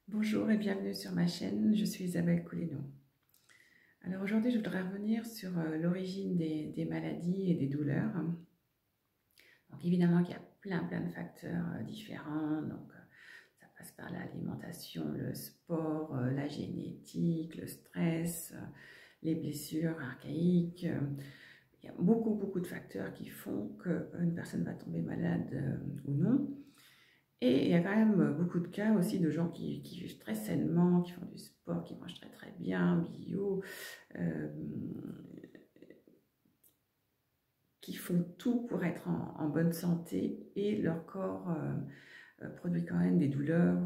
Bonjour et bienvenue sur ma chaîne, je suis Isabelle Coulineau. Alors aujourd'hui je voudrais revenir sur l'origine des maladies et des douleurs. Donc évidemment qu'il y a plein de facteurs différents, donc ça passe par l'alimentation, le sport, la génétique, le stress, les blessures archaïques. Il y a beaucoup de facteurs qui font qu'une personne va tomber malade ou non. Et il y a quand même beaucoup de cas aussi de gens qui vivent très sainement, qui font du sport, qui mangent très bien, bio, euh, qui font tout pour être en bonne santé et leur corps produit quand même des douleurs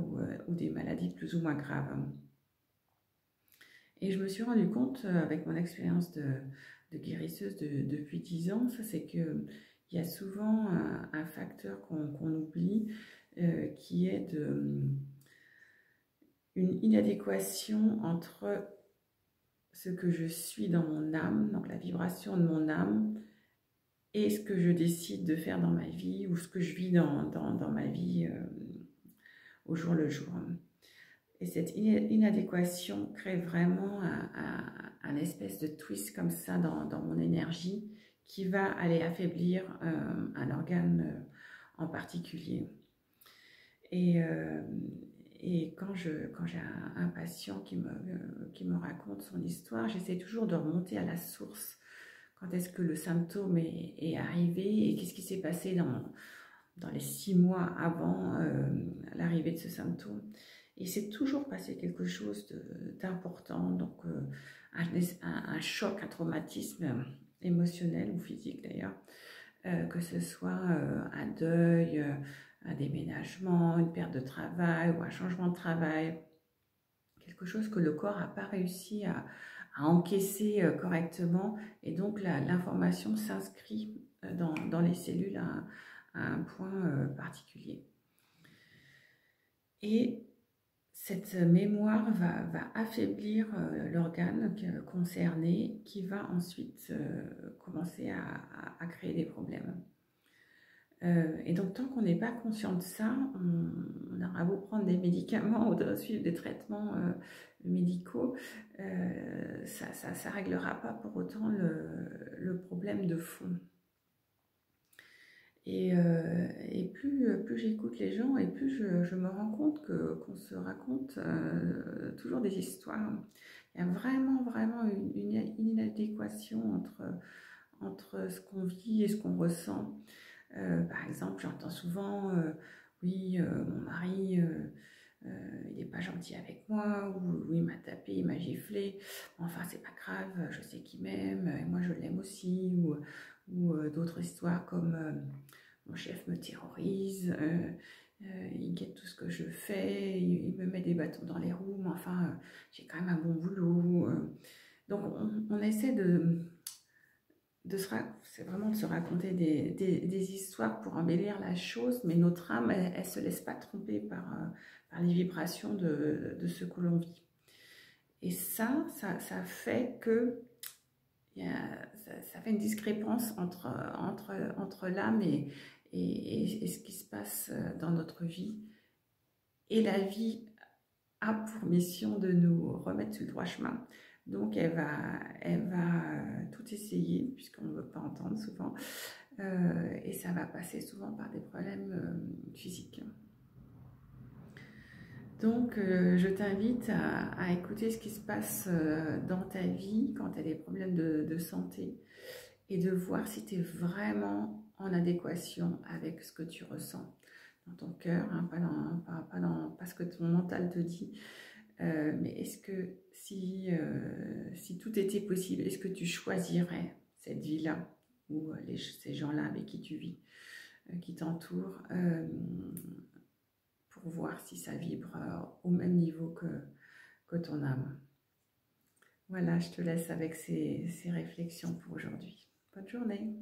ou des maladies plus ou moins graves. Et je me suis rendu compte avec mon expérience de guérisseuse depuis 10 ans, ça c'est qu'il y a souvent un facteur qu'on oublie qui est une inadéquation entre ce que je suis dans mon âme, donc la vibration de mon âme, et ce que je décide de faire dans ma vie ou ce que je vis dans ma vie au jour le jour. Et cette inadéquation crée vraiment un espèce de twist comme ça dans mon énergie qui va aller affaiblir un organe en particulier. Et quand j'ai un patient qui me raconte son histoire, j'essaie toujours de remonter à la source. Quand est-ce que le symptôme est arrivé et qu'est-ce qui s'est passé dans les 6 mois avant l'arrivée de ce symptôme. Et c'est toujours passé quelque chose d'important, donc un choc, un traumatisme émotionnel ou physique d'ailleurs, que ce soit un deuil, un déménagement, une perte de travail ou un changement de travail, quelque chose que le corps n'a pas réussi à encaisser correctement, et donc l'information s'inscrit dans les cellules à un point particulier. Et cette mémoire va affaiblir l'organe concerné qui va ensuite commencer à créer des problèmes. Et donc, tant qu'on n'est pas conscient de ça, on aura beau prendre des médicaments ou suivre des traitements médicaux, ça ne réglera pas pour autant le problème de fond. Et plus j'écoute les gens, et plus je me rends compte qu'on se raconte toujours des histoires. Il y a vraiment une inadéquation entre ce qu'on vit et ce qu'on ressent. Par exemple, j'entends souvent oui, mon mari il n'est pas gentil avec moi, ou il m'a tapé, il m'a giflé, enfin c'est pas grave, je sais qu'il m'aime et moi je l'aime aussi, ou d'autres histoires comme mon chef me terrorise, il guette tout ce que je fais, il me met des bâtons dans les roues, mais enfin j'ai quand même un bon boulot. Donc on essaie c'est vraiment de se raconter des histoires pour embellir la chose, mais notre âme, elle ne se laisse pas tromper par les vibrations de ce que l'on vit. Et ça fait que ça fait une discrépance entre l'âme et ce qui se passe dans notre vie. Et la vie a pour mission de nous remettre sur le droit chemin. Donc elle va tout essayer, puisqu'on ne veut pas entendre souvent, et ça va passer souvent par des problèmes physiques. Donc je t'invite à écouter ce qui se passe dans ta vie quand tu as des problèmes de santé, et de voir si tu es vraiment en adéquation avec ce que tu ressens dans ton cœur, hein, pas ce que ton mental te dit. Mais est-ce que si tout était possible, est-ce que tu choisirais cette vie-là ou ces gens-là avec qui tu vis, qui t'entourent, pour voir si ça vibre au même niveau que ton âme. Voilà, je te laisse avec ces réflexions pour aujourd'hui. Bonne journée.